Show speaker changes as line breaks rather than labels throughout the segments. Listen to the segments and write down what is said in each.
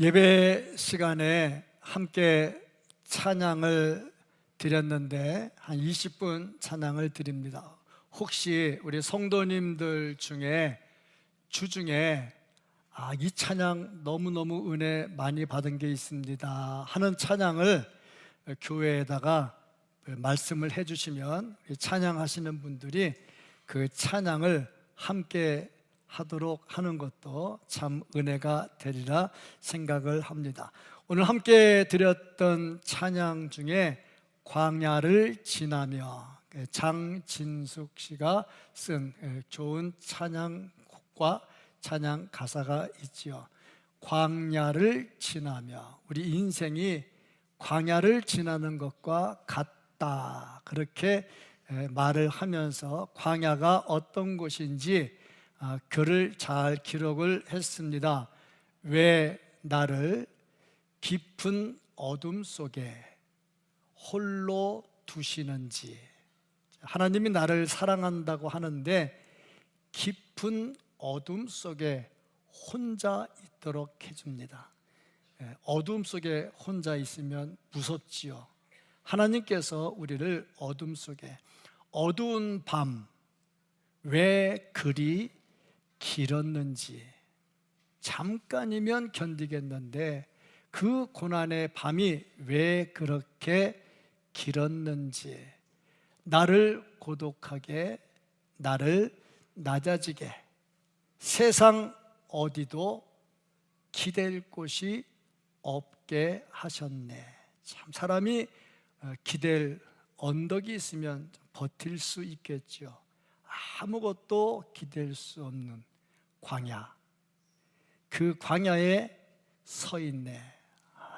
예배 시간에 함께 찬양을 드렸는데 한 20분 찬양을 드립니다. 혹시 우리 성도님들 중에 주중에 이 찬양 너무너무 은혜 많이 받은 게 있습니다 하는 찬양을 교회에다가 말씀을 해주시면 찬양하시는 분들이 그 찬양을 함께 하도록 하는 것도 참 은혜가 되리라 생각을 합니다. 오늘 함께 드렸던 찬양 중에 광야를 지나며 장진숙 씨가 쓴 좋은 찬양곡과 찬양 가사가 있지요. 광야를 지나며 우리 인생이 광야를 지나는 것과 같다, 그렇게 말을 하면서 광야가 어떤 곳인지 글을 잘 기록을 했습니다. 왜 나를 깊은 어둠 속에 홀로 두시는지. 하나님이 나를 사랑한다고 하는데 깊은 어둠 속에 혼자 있도록 해줍니다. 어둠 속에 혼자 있으면 무섭지요. 하나님께서 우리를 어둠 속에, 어두운 밤 왜 그리 길었는지, 잠깐이면 견디겠는데 그 고난의 밤이 왜 그렇게 길었는지, 나를 고독하게, 나를 낮아지게, 세상 어디도 기댈 곳이 없게 하셨네. 참 사람이 기댈 언덕이 있으면 버틸 수 있겠죠. 아무것도 기댈 수 없는 광야, 그 광야에 서 있네.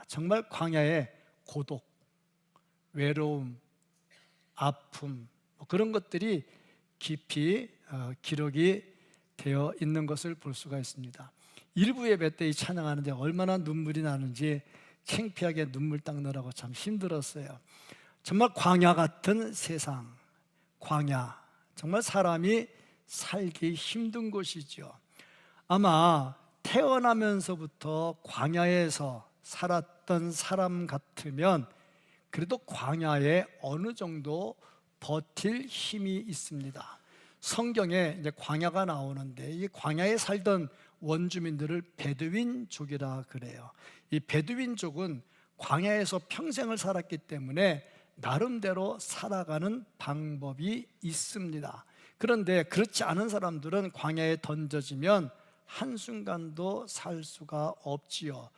정말 광야의 고독, 외로움, 아픔, 그런 것들이 깊이 기록이 되어 있는 것을 볼 수가 있습니다. 일부 예배 때 이 찬양하는데 얼마나 눈물이 나는지 창피하게 눈물 닦느라고 참 힘들었어요. 정말 광야 같은 세상, 광야, 정말 사람이 살기 힘든 곳이죠. 아마 태어나면서부터 광야에서 살았던 사람 같으면 그래도 광야에 어느 정도 버틸 힘이 있습니다. 성경에 이제 광야가 나오는데 이 광야에 살던 원주민들을 베두인족이라 그래요. 이 베두인족은 광야에서 평생을 살았기 때문에 나름대로 살아가는 방법이 있습니다. 그런데 그렇지 않은 사람들은 광야에 던져지면 한순간도 살 수가 없지요.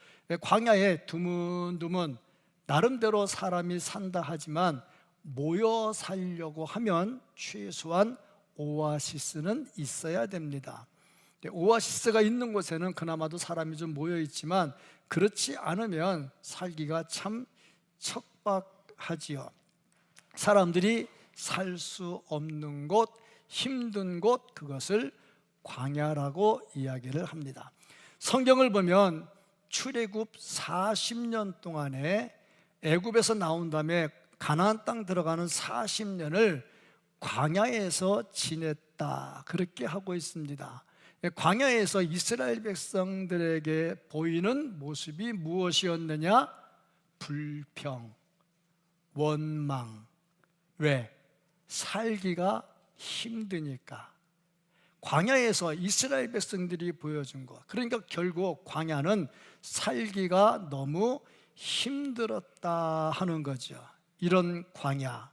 광야에 드문드문 나름대로 사람이 산다 하지만 모여 살려고 하면 최소한 오아시스는 있어야 됩니다. 오아시스가 있는 곳에는 그나마도 사람이 좀 모여 있지만 그렇지 않으면 살기가 참 척박하지요. 사람들이 살 수 없는 곳, 힘든 곳, 그것을 광야라고 이야기를 합니다. 성경을 보면 출애굽 40년 동안에 애굽에서 나온 다음에 가나안 땅 들어가는 40년을 광야에서 지냈다, 그렇게 하고 있습니다. 광야에서 이스라엘 백성들에게 보이는 모습이 무엇이었느냐? 불평, 원망. 왜? 살기가 힘드니까. 광야에서 이스라엘 백성들이 보여준 것, 그러니까 결국 광야는 살기가 너무 힘들었다 하는 거죠. 이런 광야,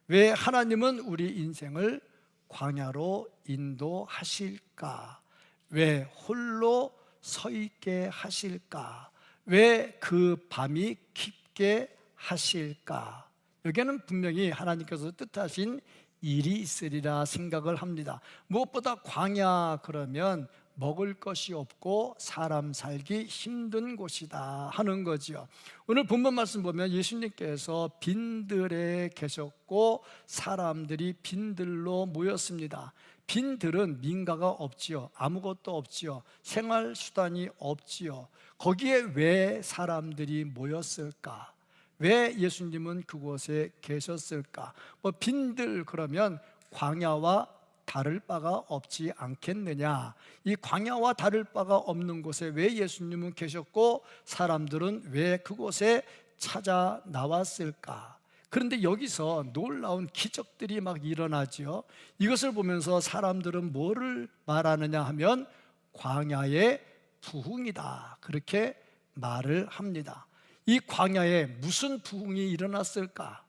왜 하나님은 우리 인생을 광야로 인도하실까? 왜 홀로 서 있게 하실까? 왜 그 밤이 깊게 하실까? 여기에는 분명히 하나님께서 뜻하신 일이 있으리라 생각을 합니다. 무엇보다 광야 그러면 먹을 것이 없고 사람 살기 힘든 곳이다 하는 거죠. 오늘 본문 말씀 보면 예수님께서 빈들에 계셨고 사람들이 빈들로 모였습니다. 빈들은 민가가 없지요. 아무것도 없지요. 생활 수단이 없지요. 거기에 왜 사람들이 모였을까? 왜 예수님은 그곳에 계셨을까? 빈들 그러면 광야와 다를 바가 없지 않겠느냐. 이 광야와 다를 바가 없는 곳에 왜 예수님은 계셨고 사람들은 왜 그곳에 찾아 나왔을까? 그런데 여기서 놀라운 기적들이 막 일어나죠. 이것을 보면서 사람들은 뭐를 말하느냐 하면 광야의 부흥이다, 그렇게 말을 합니다. 이 광야에 무슨 부흥이 일어났을까?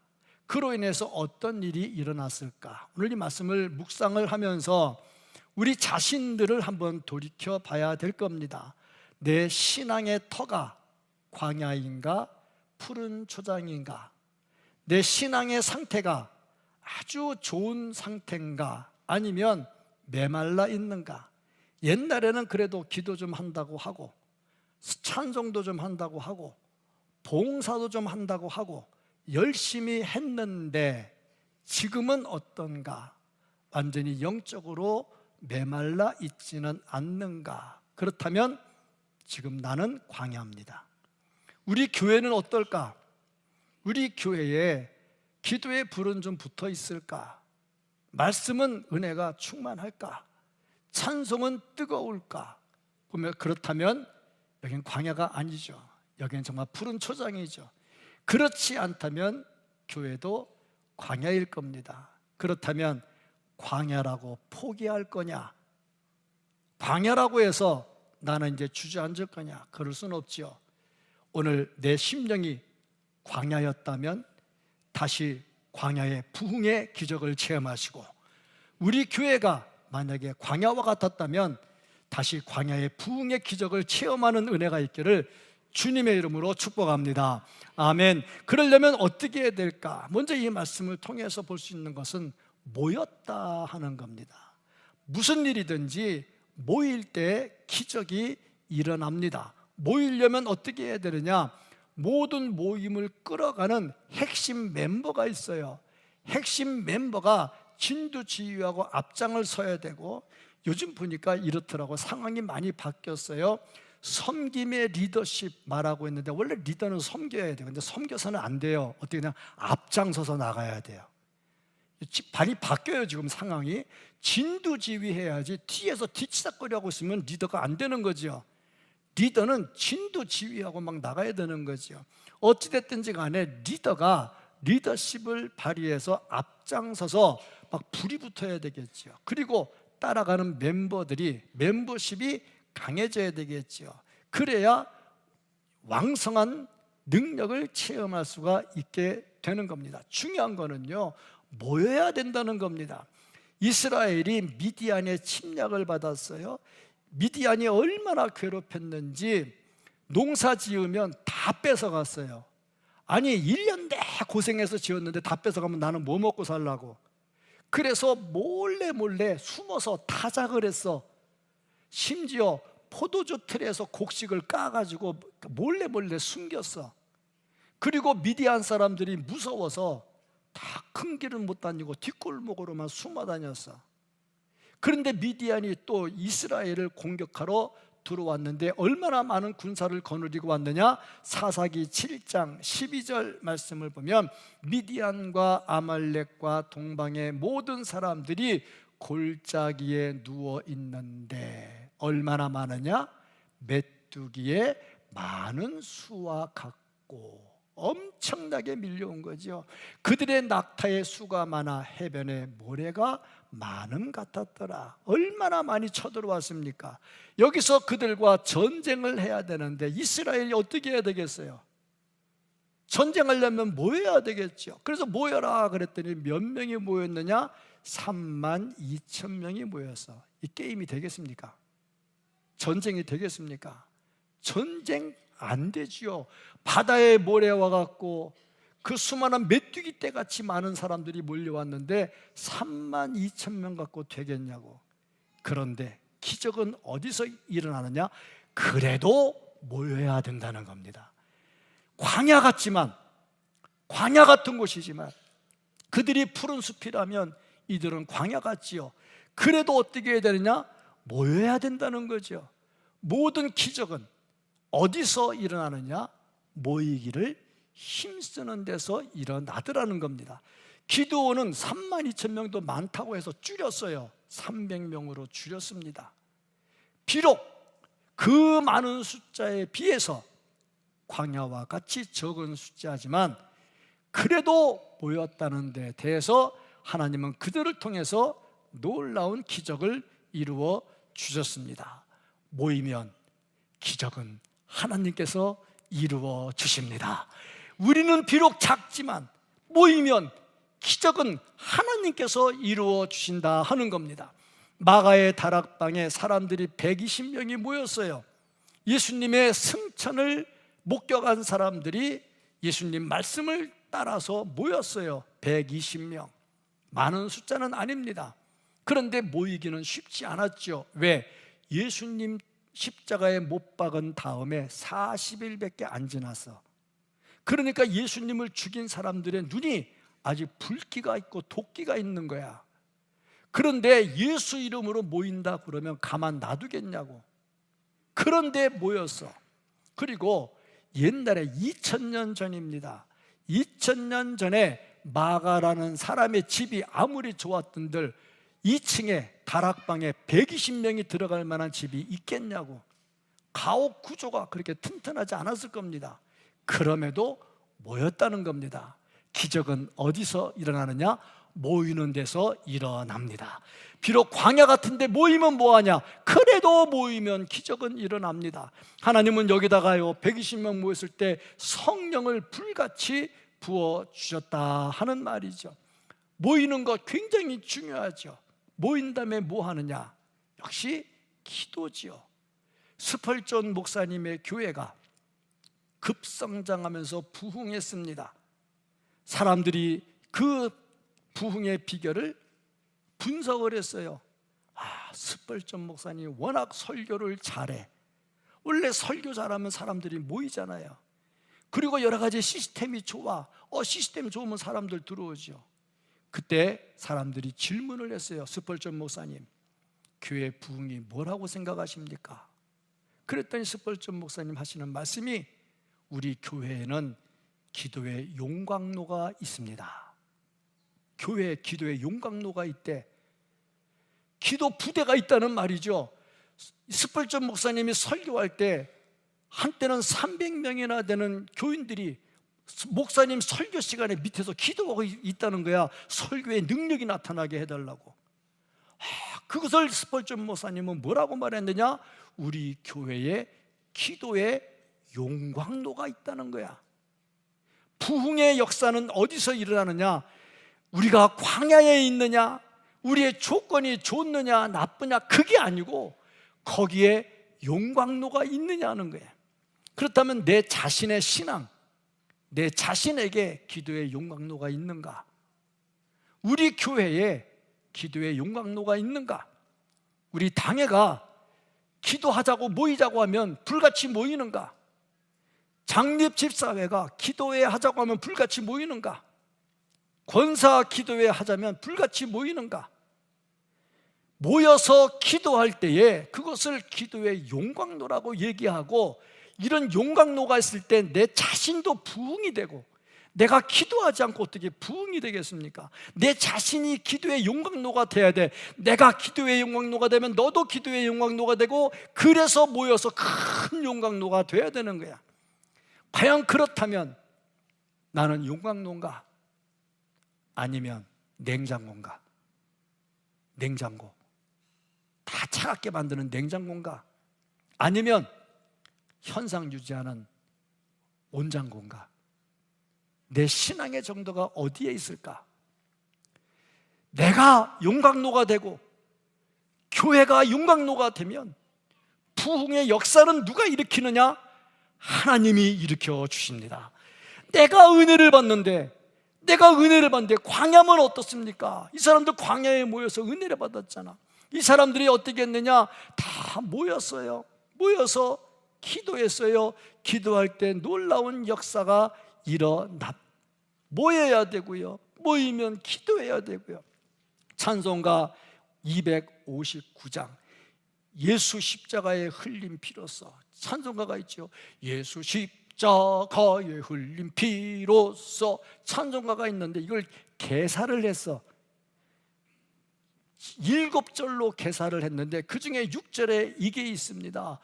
그로 인해서 어떤 일이 일어났을까? 오늘 이 말씀을 묵상을 하면서 우리 자신들을 한번 돌이켜 봐야 될 겁니다. 내 신앙의 터가 광야인가 푸른 초장인가? 내 신앙의 상태가 아주 좋은 상태인가 아니면 메말라 있는가? 옛날에는 그래도 기도 좀 한다고 하고 찬송도 좀 한다고 하고 봉사도 좀 한다고 하고 열심히 했는데 지금은 어떤가? 완전히 영적으로 메말라 있지는 않는가? 그렇다면 지금 나는 광야입니다. 우리 교회는 어떨까? 우리 교회에 기도의 불은 좀 붙어 있을까? 말씀은 은혜가 충만할까? 찬송은 뜨거울까? 보면 그렇다면 여긴 광야가 아니죠. 여긴 정말 푸른 초장이죠. 그렇지 않다면 교회도 광야일 겁니다. 그렇다면 광야라고 포기할 거냐? 광야라고 해서 나는 이제 주저앉을 거냐? 그럴 수는 없죠. 오늘 내 심령이 광야였다면 다시 광야의 부흥의 기적을 체험하시고, 우리 교회가 만약에 광야와 같았다면 다시 광야의 부흥의 기적을 체험하는 은혜가 있기를 주님의 이름으로 축복합니다. 아멘. 그러려면 어떻게 해야 될까? 먼저 이 말씀을 통해서 볼 수 있는 것은 모였다 하는 겁니다. 무슨 일이든지 모일 때 기적이 일어납니다. 모이려면 어떻게 해야 되느냐? 모든 모임을 끌어가는 핵심 멤버가 있어요. 핵심 멤버가 진두지휘하고 앞장을 서야 되고, 요즘 보니까 이렇더라고. 상황이 많이 바뀌었어요. 섬김의 리더십 말하고 있는데 원래 리더는 섬겨야 돼요. 근데 섬겨서는 안 돼요. 어떻게 그냥 앞장서서 나가야 돼요. 많이 바뀌어요. 지금 상황이. 진두지휘해야지 뒤에서 뒤치다거리하고 있으면 리더가 안 되는 거죠. 리더는 진두지휘하고 막 나가야 되는 거죠. 어찌됐든지 간에 리더가 리더십을 발휘해서 앞장서서 막 불이 붙어야 되겠죠. 그리고 따라가는 멤버들이 멤버십이 강해져야 되겠죠. 그래야 왕성한 능력을 체험할 수가 있게 되는 겁니다. 중요한 거는요, 모여야 된다는 겁니다. 이스라엘이 미디안의 침략을 받았어요. 미디안이 얼마나 괴롭혔는지 농사 지으면 다 뺏어갔어요. 아니 1년 내 고생해서 지었는데 다 뺏어가면 나는 뭐 먹고 살라고. 그래서 몰래 숨어서 타작을 했어. 심지어 포도주 틀에서 곡식을 까가지고 몰래 숨겼어. 그리고 미디안 사람들이 무서워서 다 큰 길은 못 다니고 뒷골목으로만 숨어 다녔어. 그런데 미디안이 또 이스라엘을 공격하러 들어왔는데 얼마나 많은 군사를 거느리고 왔느냐? 사사기 7장 12절 말씀을 보면 미디안과 아말렉과 동방의 모든 사람들이 골짜기에 누워 있는데 얼마나 많으냐? 메뚜기의 많은 수와 같고, 엄청나게 밀려온 거죠. 그들의 낙타의 수가 많아 해변에 모래가 많음 같았더라. 얼마나 많이 쳐들어왔습니까? 여기서 그들과 전쟁을 해야 되는데 이스라엘이 어떻게 해야 되겠어요? 전쟁하려면 모여야 되겠죠. 그래서 모여라 그랬더니 몇 명이 모였느냐? 32,000명이 모여서. 이 게임이 되겠습니까? 전쟁이 되겠습니까? 전쟁 안 되지요. 바다에 모래와 같고 그 수많은 메뚜기 떼같이 많은 사람들이 몰려왔는데 32,000명 갖고 되겠냐고. 그런데 기적은 어디서 일어나느냐? 그래도 모여야 된다는 겁니다. 광야 같지만, 광야 같은 곳이지만 그들이 푸른 숲이라면 이들은 광야 같지요. 그래도 어떻게 해야 되느냐? 모여야 된다는 거죠. 모든 기적은 어디서 일어나느냐? 모이기를 힘쓰는 데서 일어나더라는 겁니다. 기드온은 32,000명도 많다고 해서 줄였어요. 300명으로 줄였습니다. 비록 그 많은 숫자에 비해서 광야와 같이 적은 숫자지만 그래도 모였다는 데 대해서 하나님은 그들을 통해서 놀라운 기적을 이루어 주셨습니다. 모이면 기적은 하나님께서 이루어 주십니다. 우리는 비록 작지만 모이면 기적은 하나님께서 이루어 주신다 하는 겁니다. 마가의 다락방에 사람들이 120명이 모였어요. 예수님의 승천을 목격한 사람들이 예수님 말씀을 따라서 모였어요. 120명. 많은 숫자는 아닙니다. 그런데 모이기는 쉽지 않았죠. 왜? 예수님 십자가에 못 박은 다음에 40일밖에 안 지났어. 그러니까 예수님을 죽인 사람들의 눈이 아직 붉기가 있고 도끼가 있는 거야. 그런데 예수 이름으로 모인다 그러면 가만 놔두겠냐고. 그런데 모였어. 그리고 옛날에 2000년 전입니다. 2000년 전에 마가라는 사람의 집이 아무리 좋았던들 2층에 다락방에 120명이 들어갈 만한 집이 있겠냐고. 가옥 구조가 그렇게 튼튼하지 않았을 겁니다. 그럼에도 모였다는 겁니다. 기적은 어디서 일어나느냐? 모이는 데서 일어납니다. 비록 광야 같은데 모이면 뭐하냐? 그래도 모이면 기적은 일어납니다. 하나님은 여기다가요 120명 모였을 때 성령을 불같이 부어주셨다 하는 말이죠. 모이는 것 굉장히 중요하죠. 모인 다음에 뭐 하느냐? 역시 기도지요. 스펄전 목사님의 교회가 급성장하면서 부흥했습니다. 사람들이 그 부흥의 비결을 분석을 했어요. 스펄전 목사님 워낙 설교를 잘해. 원래 설교 잘하면 사람들이 모이잖아요. 그리고 여러 가지 시스템이 좋아. 시스템 좋으면 사람들 들어오죠. 그때 사람들이 질문을 했어요. 스펄전 목사님, 교회 부흥이 뭐라고 생각하십니까? 그랬더니 스펄전 목사님 하시는 말씀이 우리 교회에는 기도의 용광로가 있습니다. 교회에 기도의 용광로가 있대. 기도 부대가 있다는 말이죠. 스펄전 목사님이 설교할 때 한때는 300명이나 되는 교인들이 목사님 설교 시간에 밑에서 기도하고 있다는 거야. 설교의 능력이 나타나게 해달라고. 그것을 스펄전 목사님은 뭐라고 말했느냐? 우리 교회에 기도의 용광로가 있다는 거야. 부흥의 역사는 어디서 일어나느냐? 우리가 광야에 있느냐, 우리의 조건이 좋느냐 나쁘냐 그게 아니고 거기에 용광로가 있느냐는 거예요. 그렇다면 내 자신의 신앙, 내 자신에게 기도의 용광로가 있는가? 우리 교회에 기도의 용광로가 있는가? 우리 당회가 기도하자고 모이자고 하면 불같이 모이는가? 장립 집사회가 기도회 하자고 하면 불같이 모이는가? 권사 기도회 하자면 불같이 모이는가? 모여서 기도할 때에 그것을 기도의 용광로라고 얘기하고, 이런 용광로가 있을 때 내 자신도 부흥이 되고, 내가 기도하지 않고 어떻게 부흥이 되겠습니까? 내 자신이 기도의 용광로가 돼야 돼. 내가 기도의 용광로가 되면 너도 기도의 용광로가 되고, 그래서 모여서 큰 용광로가 돼야 되는 거야. 과연 그렇다면 나는 용광로인가? 아니면 냉장고인가? 냉장고, 다 차갑게 만드는 냉장고인가? 아니면 현상 유지하는 온장고인가? 내 신앙의 정도가 어디에 있을까? 내가 용광로가 되고 교회가 용광로가 되면 부흥의 역사는 누가 일으키느냐? 하나님이 일으켜 주십니다. 내가 은혜를 받는데 광야면 어떻습니까? 이 사람들 광야에 모여서 은혜를 받았잖아. 이 사람들이 어떻게 했느냐? 다 모였어요. 모여서 기도했어요. 기도할 때 놀라운 역사가 일어나. 모여야 되고요, 모이면 기도해야 되고요. 찬송가 259장, 예수 십자가에 흘린 피로써, 찬송가가 있죠. 예수 십자가에 흘린 피로써 찬송가가 있는데 이걸 개사를 했어. 7절로 개사를 했는데 그 중에 6절에 이게 있습니다.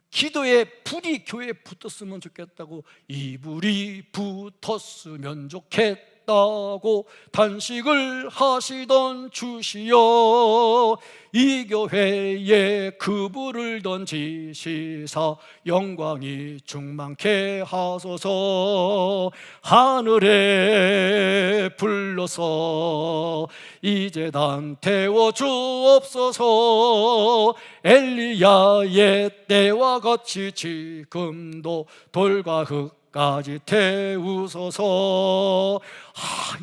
기도에 불이 교회에 붙었으면 좋겠다고, 이 불이 붙었으면 좋겠다고 단식을 하시던 주시여, 이 교회에 그 불을 던지시사 영광이 충만케 하소서. 하늘에 불러서 이 제단 태워 주옵소서. 엘리야의 때와 같이 지금도 돌과 흙까지 태우소서.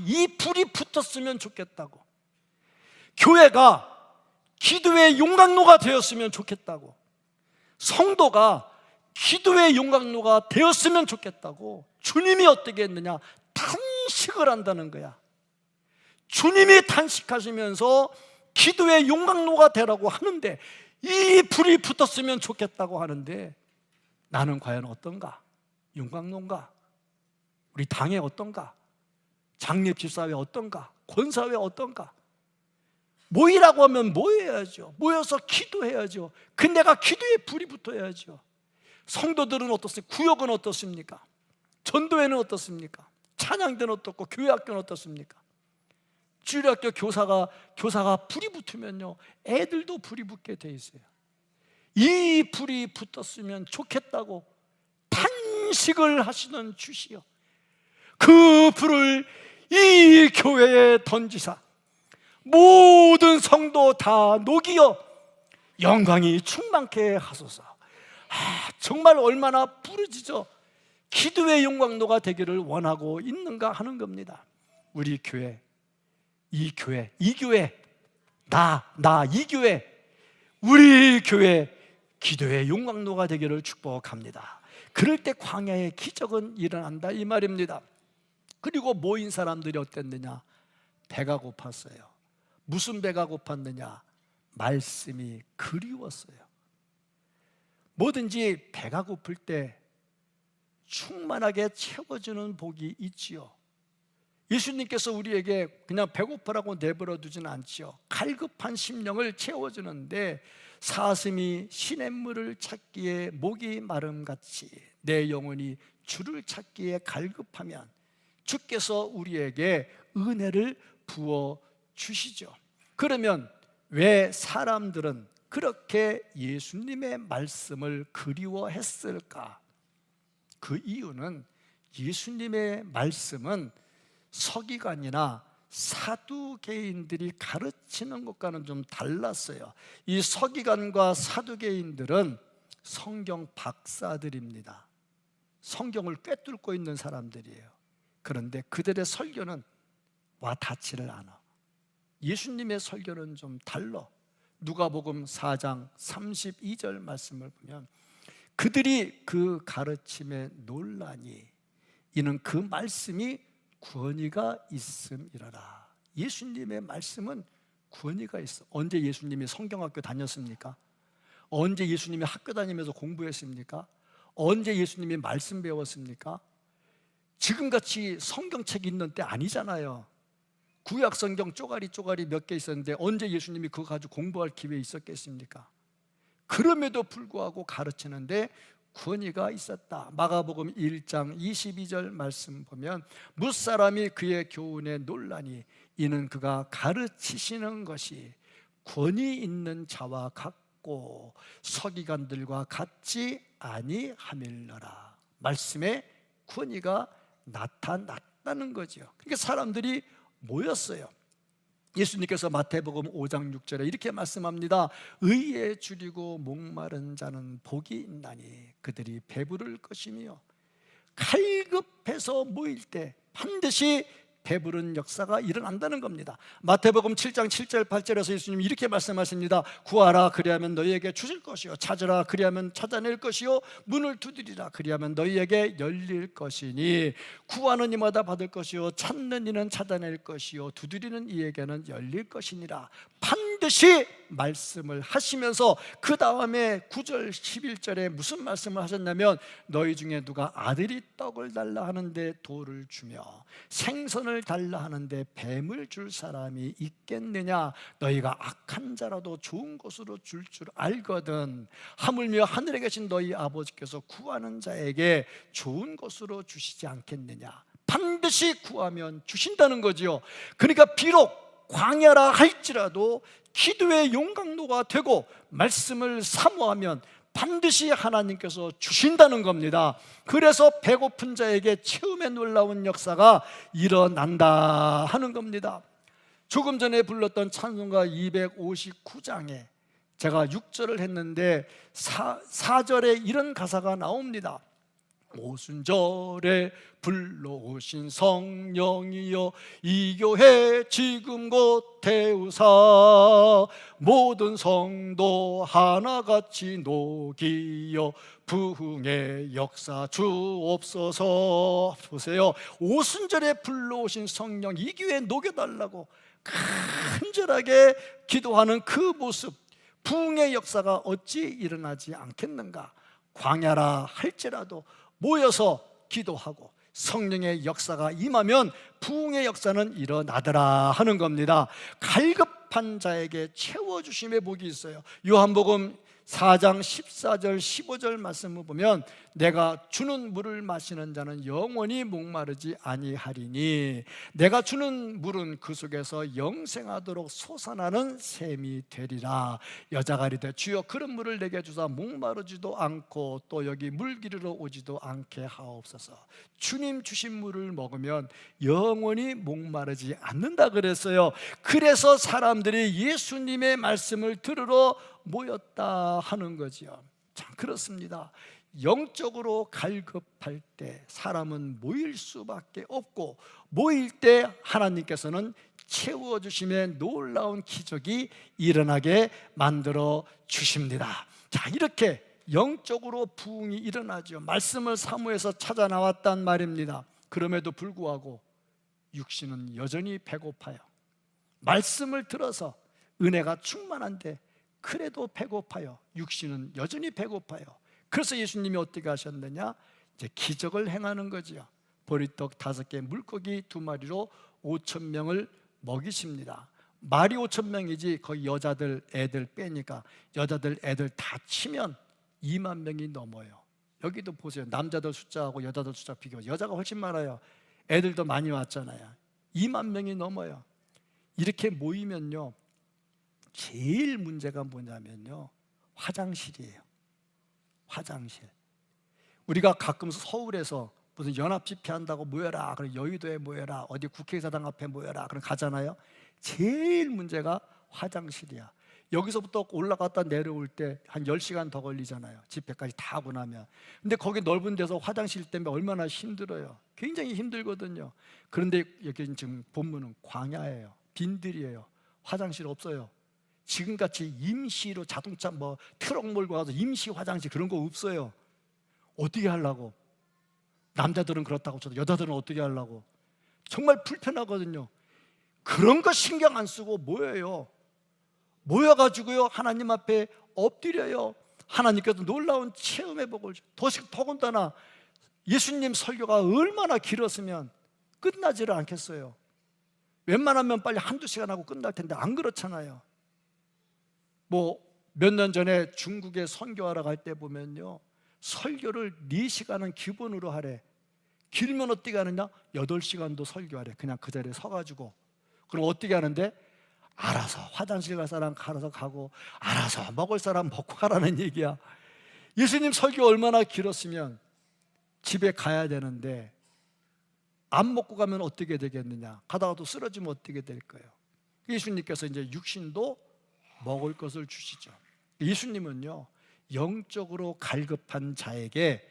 이 불이 붙었으면 좋겠다고, 교회가 기도의 용광로가 되었으면 좋겠다고, 성도가 기도의 용광로가 되었으면 좋겠다고 주님이 어떻게 했느냐? 탄식을 한다는 거야. 주님이 탄식하시면서 기도의 용광로가 되라고 하는데, 이 불이 붙었으면 좋겠다고 하는데, 나는 과연 어떤가? 용광로인가? 우리 당에 어떤가? 장례 집사회 어떤가? 권사회 어떤가? 모이라고 하면 모여야죠. 모여서 기도해야죠. 근데 내가 기도에 불이 붙어야죠. 성도들은 어떻습니까? 구역은 어떻습니까? 전도회는 어떻습니까? 찬양대는 어떻고 교회학교는 어떻습니까? 주일학교 교사가 불이 붙으면요, 애들도 불이 붙게 돼 있어요. 이 불이 붙었으면 좋겠다고 탄식을 하시던 주시여, 그 불을 이 교회에 던지사 모든 성도 다 녹이어 영광이 충만케 하소서. 정말 얼마나 부르짖어 기도의 용광로가 되기를 원하고 있는가 하는 겁니다. 우리 교회, 이 교회, 이 교회, 이 교회, 우리 교회 기도의 용광로가 되기를 축복합니다. 그럴 때 광야의 기적은 일어난다 이 말입니다. 그리고 모인 사람들이 어땠느냐? 배가 고팠어요. 무슨 배가 고팠느냐? 말씀이 그리웠어요. 뭐든지 배가 고플 때 충만하게 채워주는 복이 있지요. 예수님께서 우리에게 그냥 배고프라고 내버려 두지는 않지요. 갈급한 심령을 채워주는데, 사슴이 시냇물을 찾기에 목이 마름같이 내 영혼이 주를 찾기에 갈급하면 주께서 우리에게 은혜를 부어 주시죠. 그러면 왜 사람들은 그렇게 예수님의 말씀을 그리워했을까? 그 이유는 예수님의 말씀은 서기관이나 사두개인들이 가르치는 것과는 좀 달랐어요. 이 서기관과 사두개인들은 성경 박사들입니다. 성경을 꿰뚫고 있는 사람들이에요. 그런데 그들의 설교는 와 닿지를 않아. 예수님의 설교는 좀 달라. 누가복음 4장 32절 말씀을 보면, 그들이 그 가르침에 놀라니 이는 그 말씀이 권위가 있음이라라. 예수님의 말씀은 권위가 있어. 언제 예수님이 성경학교 다녔습니까? 언제 예수님이 학교 다니면서 공부했습니까? 언제 예수님이 말씀 배웠습니까? 지금같이 성경책 있는 때 아니잖아요. 구약 성경 쪼가리 몇 개 있었는데 언제 예수님이 그거 가지고 공부할 기회 있었겠습니까? 그럼에도 불구하고 가르치는데 권위가 있었다. 마가복음 1장 22절 말씀 보면, 무사람이 그의 교훈에 놀라니 이는 그가 가르치시는 것이 권위 있는 자와 같고 서기관들과 같지 아니함일러라. 말씀에 권위가 나타났다는 거죠. 그러니까 사람들이 모였어요. 예수님께서 마태복음 5장 6절에 이렇게 말씀합니다. 의에 줄이고 목마른 자는 복이 있나니 그들이 배부를 것이며, 갈급해서 모일 때 반드시 배부른 역사가 일어난다는 겁니다. 마태복음 7장 7절 8절에서 예수님이 이렇게 말씀하십니다. 구하라 그리하면 너희에게 주실 것이요, 찾으라 그리하면 찾아낼 것이요, 문을 두드리라 그리하면 너희에게 열릴 것이니 구하는 이마다 받을 것이요, 찾는 이는 찾아낼 것이요, 두드리는 이에게는 열릴 것이니라. 반드시 말씀을 하시면서 그 다음에 9절 11절에 무슨 말씀을 하셨냐면 너희 중에 누가 아들이 떡을 달라 하는데 돌을 주며 생선을 달라 하는데 뱀을 줄 사람이 있겠느냐. 너희가 악한 자라도 좋은 것으로 줄 알거든 하물며 하늘에 계신 너희 아버지께서 구하는 자에게 좋은 것으로 주시지 않겠느냐. 반드시 구하면 주신다는 거지요. 그러니까 비록 광야라 할지라도 기도의 용광로가 되고 말씀을 사모하면 반드시 하나님께서 주신다는 겁니다. 그래서 배고픈 자에게 채움의 놀라운 역사가 일어난다 하는 겁니다. 조금 전에 불렀던 찬송가 259장에 제가 6절을 했는데 4절에 이런 가사가 나옵니다. 오순절에 불러오신 성령이여 이 교회 지금 곧 태우사 모든 성도 하나같이 녹이여 부흥의 역사 주옵소서. 보세요, 오순절에 불러오신 성령 이 교회에 녹여달라고 간절하게 기도하는 그 모습, 부흥의 역사가 어찌 일어나지 않겠는가. 광야라 할지라도 모여서 기도하고 성령의 역사가 임하면 부흥의 역사는 일어나더라 하는 겁니다. 갈급한 자에게 채워주심의 복이 있어요. 요한복음 4장 14절 15절 말씀을 보면 내가 주는 물을 마시는 자는 영원히 목마르지 아니하리니 내가 주는 물은 그 속에서 영생하도록 솟아나는 샘이 되리라. 여자가 이르되 주여 그런 물을 내게 주사 목마르지도 않고 또 여기 물 기르러 오지도 않게 하옵소서. 주님 주신 물을 먹으면 영원히 목마르지 않는다 그랬어요. 그래서 사람들이 예수님의 말씀을 들으러 모였다 하는 거지요. 참 그렇습니다. 영적으로 갈급할 때 사람은 모일 수밖에 없고 모일 때 하나님께서는 채워주심의 놀라운 기적이 일어나게 만들어 주십니다. 자, 이렇게 영적으로 부흥이 일어나죠. 말씀을 사모해서 찾아 나왔단 말입니다. 그럼에도 불구하고 육신은 여전히 배고파요. 말씀을 들어서 은혜가 충만한데 그래도 배고파요. 육신은 여전히 배고파요. 그래서 예수님이 어떻게 하셨느냐? 이제 기적을 행하는 거지요. 보리떡 5개, 물고기 2마리로 5,000명을 먹이십니다. 말이 5,000명이지 거기 여자들 애들 빼니까 여자들 애들 다 치면 2만 명이 넘어요. 여기도 보세요. 남자들 숫자하고 여자들 숫자 비교, 여자가 훨씬 많아요. 애들도 많이 왔잖아요. 2만 명이 넘어요. 이렇게 모이면요, 제일 문제가 뭐냐면요, 화장실이에요. 화장실. 우리가 가끔 서울에서 무슨 연합 집회한다고 모여라, 그럼 여의도에 모여라, 어디 국회의사당 앞에 모여라, 그럼 가잖아요. 제일 문제가 화장실이야. 여기서부터 올라갔다 내려올 때 한 10시간 더 걸리잖아요. 집회까지 다 하고 나면. 근데 거기 넓은 데서 화장실 때문에 얼마나 힘들어요. 굉장히 힘들거든요. 그런데 여기 지금 본문은 광야예요. 빈들이에요. 화장실 없어요. 지금같이 임시로 자동차 뭐 트럭 몰고 가서 임시 화장실 그런 거 없어요. 어떻게 하려고? 남자들은 그렇다고 쳐도 여자들은 어떻게 하려고? 정말 불편하거든요. 그런 거 신경 안 쓰고 모여요. 모여가지고요, 하나님 앞에 엎드려요. 하나님께서 놀라운 체험의 복을 더군다나 예수님 설교가 얼마나 길었으면 끝나지를 않겠어요. 웬만하면 빨리 1-2시간 하고 끝날 텐데 안 그렇잖아요. 뭐 몇 년 전에 중국에 선교하러 갈 때 보면요, 설교를 4시간은 기본으로 하래. 길면 어떻게 하느냐? 8시간도 설교하래. 그냥 그 자리에 서가지고. 그럼 어떻게 하는데? 알아서 화장실 갈 사람 알아서 가고 알아서 먹을 사람 먹고 가라는 얘기야. 예수님 설교 얼마나 길었으면 집에 가야 되는데 안 먹고 가면 어떻게 되겠느냐? 가다가 또 쓰러지면 어떻게 될 거예요? 예수님께서 이제 육신도 먹을 것을 주시죠. 예수님은요, 영적으로 갈급한 자에게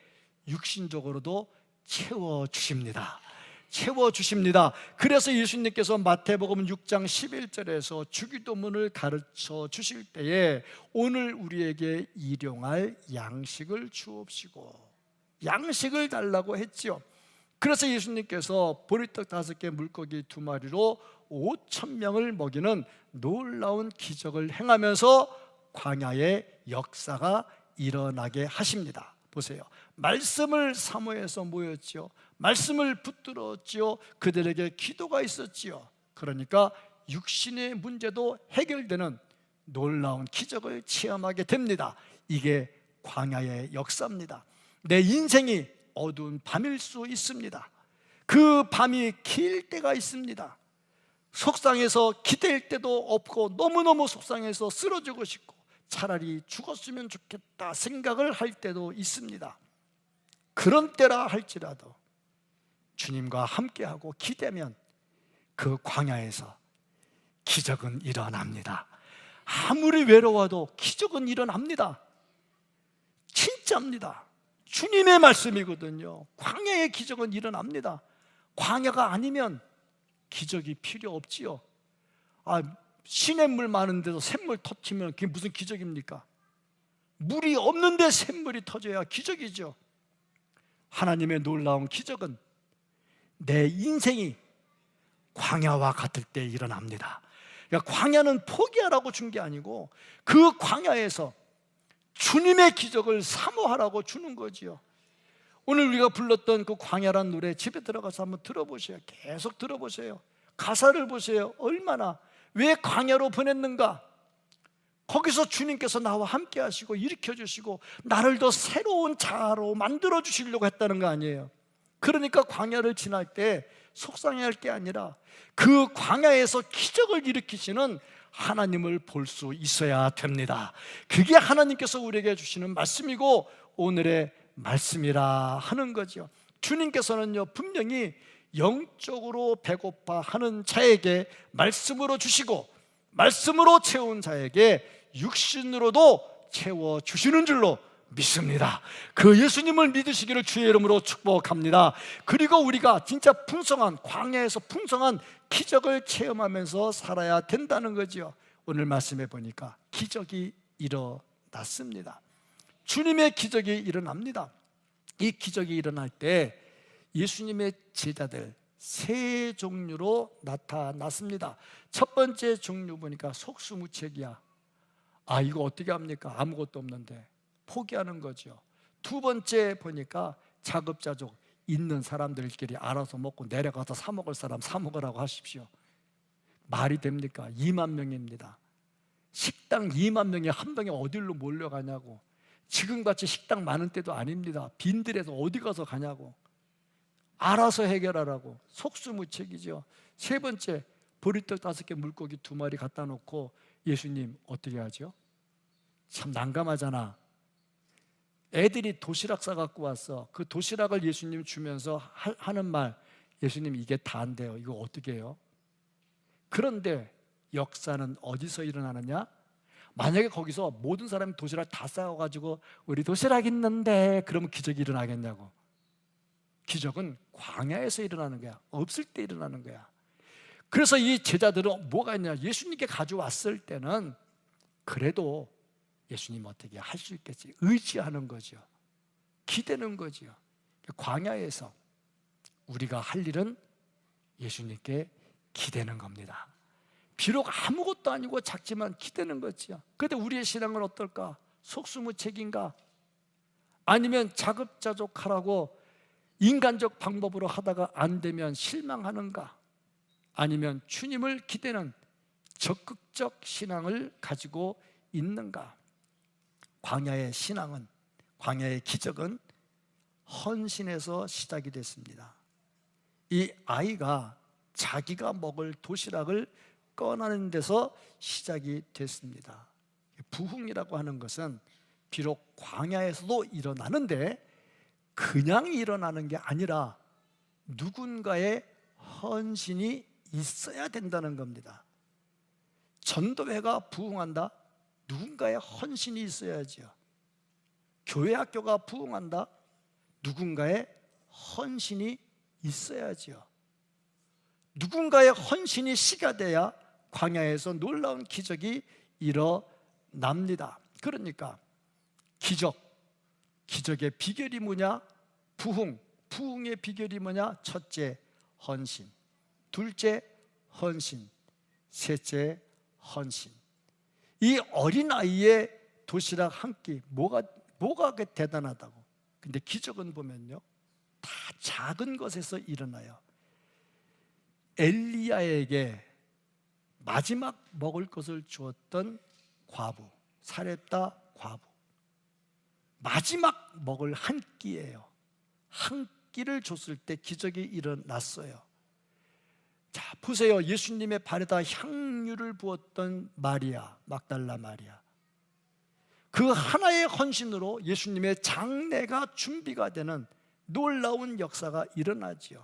육신적으로도 채워주십니다. 채워주십니다. 그래서 예수님께서 마태복음 6장 11절에서 주기도문을 가르쳐 주실 때에 오늘 우리에게 일용할 양식을 주옵시고 양식을 달라고 했지요. 그래서 예수님께서 보리떡 5개, 물고기 2마리로 5천 명을 먹이는 놀라운 기적을 행하면서 광야의 역사가 일어나게 하십니다. 보세요. 말씀을 사모해서 모였지요. 말씀을 붙들었지요. 그들에게 기도가 있었지요. 그러니까 육신의 문제도 해결되는 놀라운 기적을 체험하게 됩니다. 이게 광야의 역사입니다. 내 인생이 어두운 밤일 수 있습니다. 그 밤이 길 때가 있습니다. 속상해서 기댈 때도 없고 너무너무 속상해서 쓰러지고 싶고 차라리 죽었으면 좋겠다 생각을 할 때도 있습니다. 그런 때라 할지라도 주님과 함께하고 기대면 그 광야에서 기적은 일어납니다. 아무리 외로워도 기적은 일어납니다. 진짜입니다. 주님의 말씀이거든요. 광야의 기적은 일어납니다. 광야가 아니면 기적이 필요 없지요. 시냇물 많은데도 샘물 터치면 그게 무슨 기적입니까? 물이 없는데 샘물이 터져야 기적이죠. 하나님의 놀라운 기적은 내 인생이 광야와 같을 때 일어납니다. 그러니까 광야는 포기하라고 준 게 아니고 그 광야에서 주님의 기적을 사모하라고 주는 거지요. 오늘 우리가 불렀던 그 광야란 노래 집에 들어가서 한번 들어보세요. 계속 들어보세요. 가사를 보세요. 얼마나, 왜 광야로 보냈는가? 거기서 주님께서 나와 함께 하시고 일으켜 주시고 나를 더 새로운 자아로 만들어 주시려고 했다는 거 아니에요. 그러니까 광야를 지날 때 속상해할 게 아니라 그 광야에서 기적을 일으키시는 하나님을 볼 수 있어야 됩니다. 그게 하나님께서 우리에게 주시는 말씀이고 오늘의 말씀이라 하는 거죠. 주님께서는요 분명히 영적으로 배고파하는 자에게 말씀으로 주시고 말씀으로 채운 자에게 육신으로도 채워주시는 줄로 믿습니다. 그 예수님을 믿으시기를 주의 이름으로 축복합니다. 그리고 우리가 진짜 풍성한 광야에서 풍성한 기적을 체험하면서 살아야 된다는 거죠. 오늘 말씀해 보니까 기적이 일어났습니다. 주님의 기적이 일어납니다. 이 기적이 일어날 때 예수님의 제자들 세 종류로 나타났습니다. 첫 번째 종류 보니까 속수무책이야. 이거 어떻게 합니까? 아무것도 없는데. 포기하는 거죠. 두 번째 보니까 자급자족, 있는 사람들끼리 알아서 먹고 내려가서 사 먹을 사람 사 먹으라고 하십시오. 말이 됩니까? 2만 명입니다. 식당 2만 명이 한 병에 어디로 몰려가냐고. 지금같이 식당 많은 때도 아닙니다. 빈들에서 어디 가서 가냐고. 알아서 해결하라고. 속수무책이죠. 세 번째, 보리떡 5개 물고기 2마리 갖다 놓고 예수님 어떻게 하죠? 참 난감하잖아. 애들이 도시락 싸갖고 왔어. 그 도시락을 예수님 주면서 하는 말, 예수님 이게 다 안 돼요. 이거 어떻게 해요? 그런데 역사는 어디서 일어나느냐? 만약에 거기서 모든 사람이 도시락 다 싸워가지고 우리 도시락 있는데 그러면 기적이 일어나겠냐고. 기적은 광야에서 일어나는 거야. 없을 때 일어나는 거야. 그래서 이 제자들은 뭐가 있냐? 예수님께 가져왔을 때는 그래도 예수님 어떻게 할 수 있겠지? 의지하는 거죠. 기대는 거죠. 광야에서 우리가 할 일은 예수님께 기대는 겁니다. 비록 아무것도 아니고 작지만 기대는 거죠. 그런데 우리의 신앙은 어떨까? 속수무책인가? 아니면 자급자족하라고 인간적 방법으로 하다가 안 되면 실망하는가? 아니면 주님을 기대는 적극적 신앙을 가지고 있는가? 광야의 신앙은, 광야의 기적은 헌신에서 시작이 됐습니다. 이 아이가 자기가 먹을 도시락을 꺼내는 데서 시작이 됐습니다. 부흥이라고 하는 것은 비록 광야에서도 일어나는데 그냥 일어나는 게 아니라 누군가의 헌신이 있어야 된다는 겁니다. 전도회가 부흥한다? 누군가의 헌신이 있어야죠. 교회 학교가 부흥한다? 누군가의 헌신이 있어야죠. 누군가의 헌신이 시가 돼야 광야에서 놀라운 기적이 일어납니다. 그러니까 기적의 비결이 뭐냐? 부흥의 비결이 뭐냐? 첫째, 헌신. 둘째, 헌신, 셋째 헌신. 이 어린아이의 도시락 한 끼, 뭐가 그 대단하다고. 근데 기적은 보면요, 다 작은 것에서 일어나요. 엘리야에게 마지막 먹을 것을 주었던 과부, 사렙다 과부, 마지막 먹을 한 끼예요. 한 끼를 줬을 때 기적이 일어났어요. 자, 보세요. 예수님의 발에다 향유를 부었던 마리아, 막달라 마리아, 그 하나의 헌신으로 예수님의 장례가 준비가 되는 놀라운 역사가 일어나지요.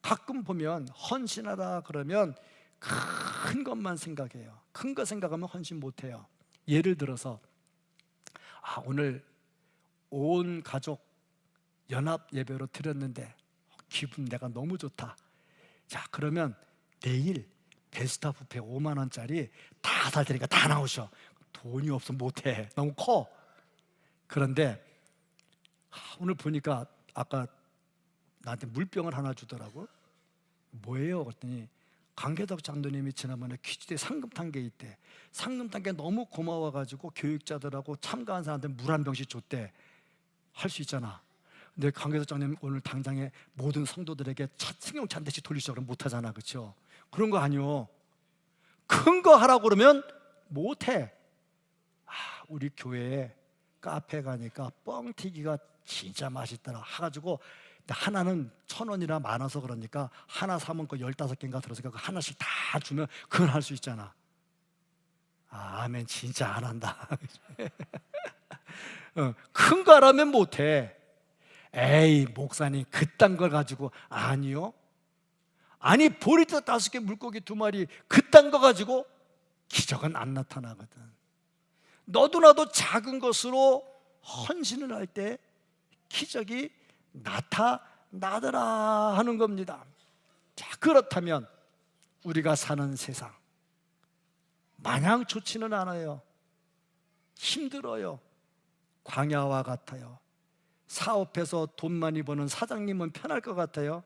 가끔 보면 헌신하라 그러면 큰 것만 생각해요. 큰 거 생각하면 헌신 못해요. 예를 들어서 오늘 온 가족 연합 예배로 드렸는데 기분 내가 너무 좋다. 자, 그러면 내일 베스타 뷔페 5만 원짜리 다 살 테니까 다 나오셔. 돈이 없으면 못해. 너무 커. 그런데 오늘 보니까 아까 나한테 물병을 하나 주더라고. 뭐예요? 그랬더니 강계덕 장로님이 지난번에 퀴즈대 상금 탄 게 있대. 상금 탄 게 너무 고마워가지고 교육자들하고 참가한 사람한테 물 한 병씩 줬대. 할 수 있잖아. 근데 강계덕 장로님 오늘 당장에 모든 성도들에게 승용차 한 대씩 돌리시라고 그러면 못하잖아. 그렇죠? 그런 거 아니요. 큰 거 하라고 그러면 못해. 우리 교회에 카페 가니까 뻥튀기가 진짜 맛있더라 해가지고 하나는 1,000원이라 많아서 그러니까 하나 사면 그 15개인가 들어서 하나씩 다 주면 그건 할 수 있잖아. 아멘. 진짜 안 한다. 큰 거 하라면 못해. 에이 목사님 그딴 걸 가지고. 아니요. 아니 보리떡 5개 물고기 2마리 그딴 거 가지고 기적은 안 나타나거든. 너도 나도 작은 것으로 헌신을 할 때 기적이 나타나더라 하는 겁니다. 자, 그렇다면 우리가 사는 세상 마냥 좋지는 않아요. 힘들어요. 광야와 같아요. 사업해서 돈 많이 버는 사장님은 편할 것 같아요.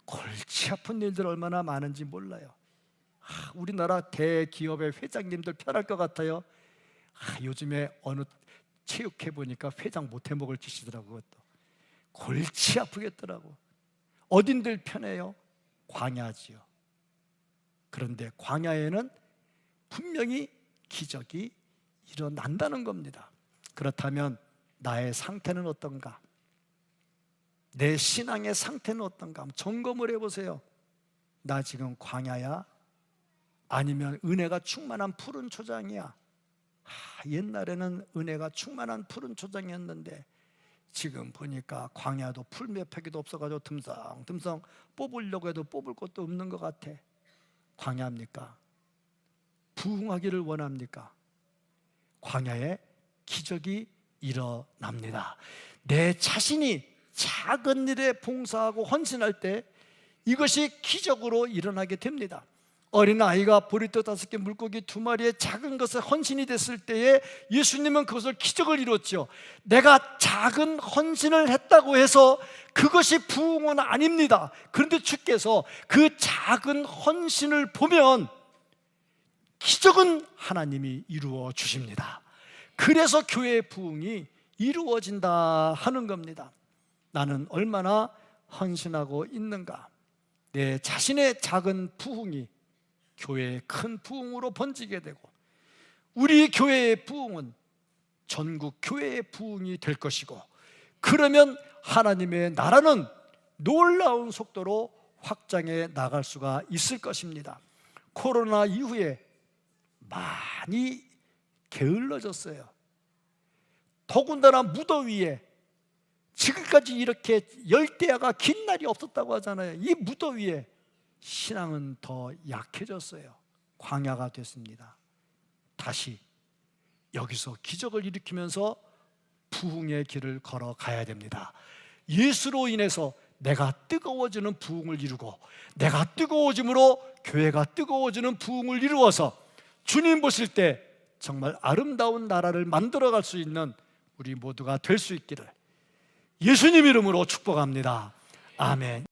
골치 아픈 일들 얼마나 많은지 몰라요. 우리나라 대기업의 회장님들 편할 것 같아요. 요즘에 어느 체육회 보니까 회장 못해 먹을 짓이더라고. 그것도 골치 아프겠더라고. 어딘들 편해요? 광야지요. 그런데 광야에는 분명히 기적이 일어난다는 겁니다. 그렇다면 나의 상태는 어떤가? 내 신앙의 상태는 어떤가? 점검을 해보세요. 나 지금 광야야? 아니면 은혜가 충만한 푸른 초장이야? 옛날에는 은혜가 충만한 푸른 초장이었는데 지금 보니까 광야도 풀 몇 팩이도 없어가지고 듬성듬성 뽑으려고 해도 뽑을 것도 없는 것 같아. 광야입니까? 부흥하기를 원합니까? 광야에 기적이 일어납니다. 내 자신이 작은 일에 봉사하고 헌신할 때 이것이 기적으로 일어나게 됩니다. 어린아이가 보리떡 5개 물고기 2마리의 작은 것에 헌신이 됐을 때에 예수님은 그것을 기적을 이뤘죠. 내가 작은 헌신을 했다고 해서 그것이 부흥은 아닙니다. 그런데 주께서 그 작은 헌신을 보면 기적은 하나님이 이루어 주십니다. 그래서 교회의 부흥이 이루어진다 하는 겁니다. 나는 얼마나 헌신하고 있는가? 내 자신의 작은 부흥이 교회의 큰 부흥으로 번지게 되고 우리 교회의 부흥은 전국 교회의 부흥이 될 것이고 그러면 하나님의 나라는 놀라운 속도로 확장해 나갈 수가 있을 것입니다. 코로나 이후에 많이 게을러졌어요. 더군다나 무더위에 지금까지 이렇게 열대야가 긴 날이 없었다고 하잖아요. 이 무더위에 신앙은 더 약해졌어요. 광야가 됐습니다. 다시 여기서 기적을 일으키면서 부흥의 길을 걸어가야 됩니다. 예수로 인해서 내가 뜨거워지는 부흥을 이루고 내가 뜨거워짐으로 교회가 뜨거워지는 부흥을 이루어서 주님 보실 때 정말 아름다운 나라를 만들어갈 수 있는 우리 모두가 될 수 있기를 예수님 이름으로 축복합니다. 아멘.